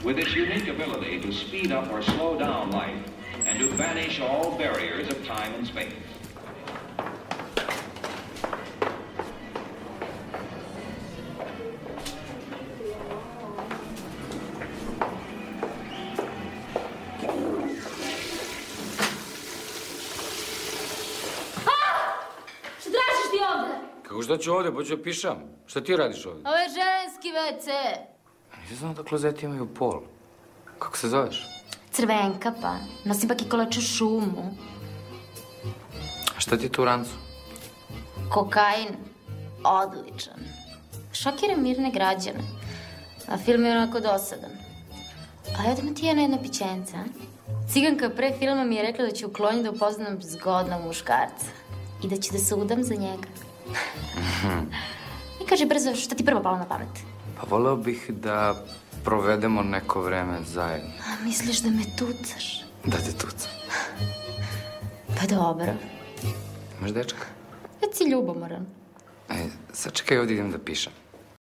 with its unique ability to speed up or slow down light and to banish all barriers of time and space. Kako šta ću ovde? Poću da pišam. Šta ti radiš ovde? Ovo je ženski WC. Nisam znao da klozeti imaju pol. Kako se zoveš? Crvenka pa. Nosim pak i koleče šumu. A šta ti je tu u rancu? Kokain. Odličan. Šokira mirne građane. A film je onako dosadan. A evo da mi ti jedna jedna pićenca. Ciganka pre filma mi je rekla da će u Klonji da upoznam zgodnog muškarca. I da ću da se udam za njega. I kaže brzo, šta ti prvo palo na pamet? Pa voleo bih da provedemo neko vreme zajedno. A misliš da me tucaš? Da te tucam. Pa dobro. Imaš dečka? Već si ljubomoran. Sačekaj, ovdje idem da pišem.